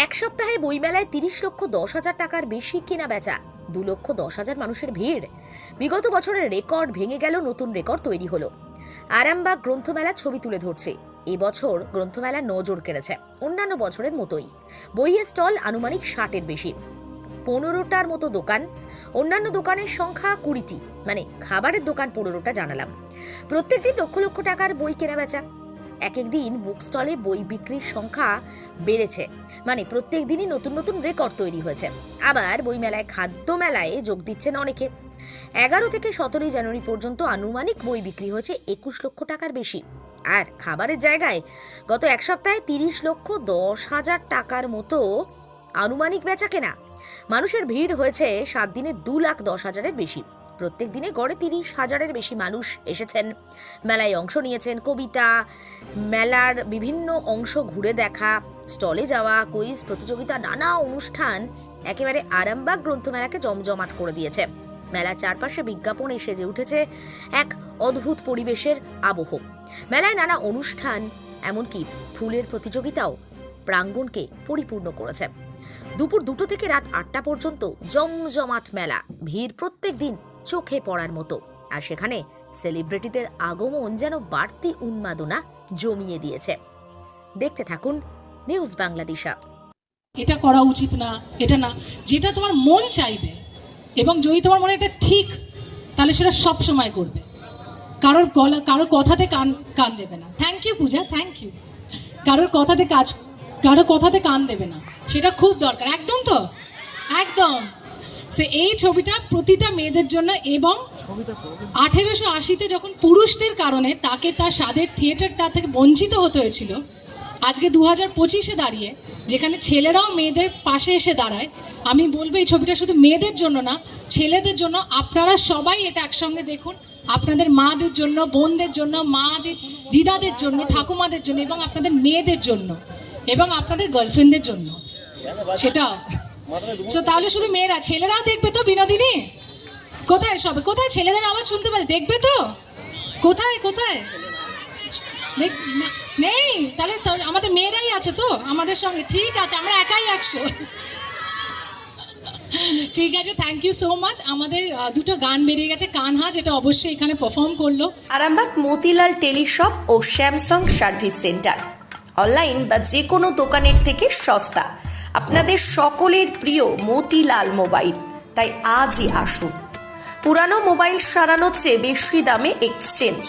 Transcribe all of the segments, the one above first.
এক সপ্তাহে বইমেলায় 30,10,000 টাকার বেশি কেনা বেচা, 2,10,000 মানুষের ভিড়। বিগত বছরের রেকর্ড ভেঙে গেল, নতুন রেকর্ড তৈরি হলো। আরামবাগ গ্রন্থমেলা ছবি তুলে ধরছে। এবছর গ্রন্থমেলা নজর কেড়েছে অন্যান্য বছরের মতোই। বইয়ের স্টল আনুমানিক 60-এর বেশি, 15টার মতো দোকান। অন্যান্য দোকানের সংখ্যা 20টি, মানে খাবারের দোকান 15টা জানালাম। প্রত্যেকদিন লক্ষ লক্ষ টাকার বই কেনা বেচা। এক একদিন বুক স্টলে বই বিক্রির সংখ্যা বেড়েছে, মানে প্রত্যেক দিনই নতুন নতুন রেকর্ড তৈরি হয়েছে। আবার বই মেলায়, খাদ্য মেলায় যোগ দিচ্ছেন অনেকে। 11 থেকে 17 জানুয়ারি পর্যন্ত আনুমানিক বই বিক্রি হয়েছে 21 লক্ষ টাকার বেশি। আর খাবারের জায়গায় গত এক সপ্তাহে 30,10,000 টাকার মতো আনুমানিক বেচা কেনা। মানুষের ভিড় হয়েছে 7 দিনে 2,10,000-এর বেশি। প্রত্যেক দিনে গড়ে 30,000-এর বেশি মানুষ এসেছেন, মেলায় অংশ নিয়েছেন। কবিতা, মেলার বিভিন্ন অংশ ঘুরে দেখা, স্টলে যাওয়া, কুইজ প্রতিযোগিতা, নানা অনুষ্ঠান একেবারে আরামবাগ গ্রন্থমেলাকে জমজমাট করে দিয়েছে। মেলার চারপাশে বিজ্ঞাপনে সেজে উঠেছে এক অদ্ভুত পরিবেশের আবহ। মেলায় নানা অনুষ্ঠান, এমনকি ফুলের প্রতিযোগিতাও প্রাঙ্গণকে পরিপূর্ণ করেছে। দুপুর 2টো থেকে রাত 8টা পর্যন্ত জমজমাট মেলা, ভিড় প্রত্যেক দিন চোখে পড়ার মতো। আর সেখানে সেলিব্রিটিদের আগমন যেন বাড়তি উন্মাদনা জমিয়ে দিয়েছে। দেখতে থাকুন নিউজ বাংলাদেশা। এটা করা উচিত না, এটা না, যেটা তোমার মন চাইবে এবং যদি তোমার মনে এটা ঠিক, তাহলে সেটা সব সময় করবে। কারোর কথাতে কান দেবে না। Thank you Puja, thank you. কারোর কথাতে কান দেবে না, সেটা খুব দরকার। একদম তো, একদম। সে এই ছবিটা প্রতিটা মেয়েদের জন্য। এবং 1880-তে যখন পুরুষদের কারণে তাকে তার স্বাদের থিয়েটারটা থেকে বঞ্চিত হতে হয়েছিল, আজকে 2025-এ দাঁড়িয়ে যেখানে ছেলেরাও মেয়েদের পাশে এসে দাঁড়ায়, আমি বলবো এই ছবিটা শুধু মেয়েদের জন্য না, ছেলেদের জন্য। আপনারা সবাই এটা একসঙ্গে দেখুন, আপনাদের মাদের জন্য, বোনদের জন্য, মাদের, দিদাদের জন্য, ঠাকুমাদের জন্য, এবং আপনাদের মেয়েদের জন্য, এবং আপনাদের গার্লফ্রেন্ডদের জন্য। সেটাও তো, তাহলে শুধু মেয়েরা, ছেলেরাও দেখবে তো? বিনোদিনী কোথায়? সবে কোথায়? ছেলেদের আওয়াজ শুনতে পারে, দেখবে তো? কোথায় কোথায়? নেই? তাহলে আমাদের মেয়েরাই আছে তো আমাদের সঙ্গে। ঠিক আছে, আমরা একাই 100। ঠিক আছে, থ্যাংক ইউ সো মাচ। আমাদের দুটো গান বেরিয়ে গেছে, কানহা, যেটা অবশ্যই এখানে পারফর্ম করলো। আরামবাগ মতিলাল টেলিশপ ও স্যামসাং সার্ভিস সেন্টার, অনলাইন বা যে কোনো দোকানের থেকে সস্তা। আপনাদের সকলের প্রিয় মতিলাল মোবাইল, তাই আজই আসুন। পুরানো মোবাইল সারানোর চেয়ে বেশি দামে এক্সচেঞ্জ,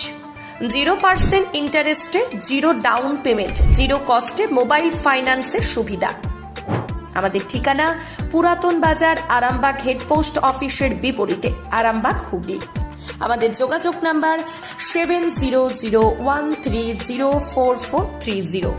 0% ইন্টারেস্টে, 0 ডাউন পেমেন্ট, 0 কস্টে মোবাইল ফাইন্যান্সের সুবিধা। আমাদের ঠিকানা পুরাতন বাজার, আরামবাগ হেডপোস্ট অফিসের বিপরীতে, আরামবাগ, হুগলি। আমাদের যোগাযোগ নাম্বার 7001304430।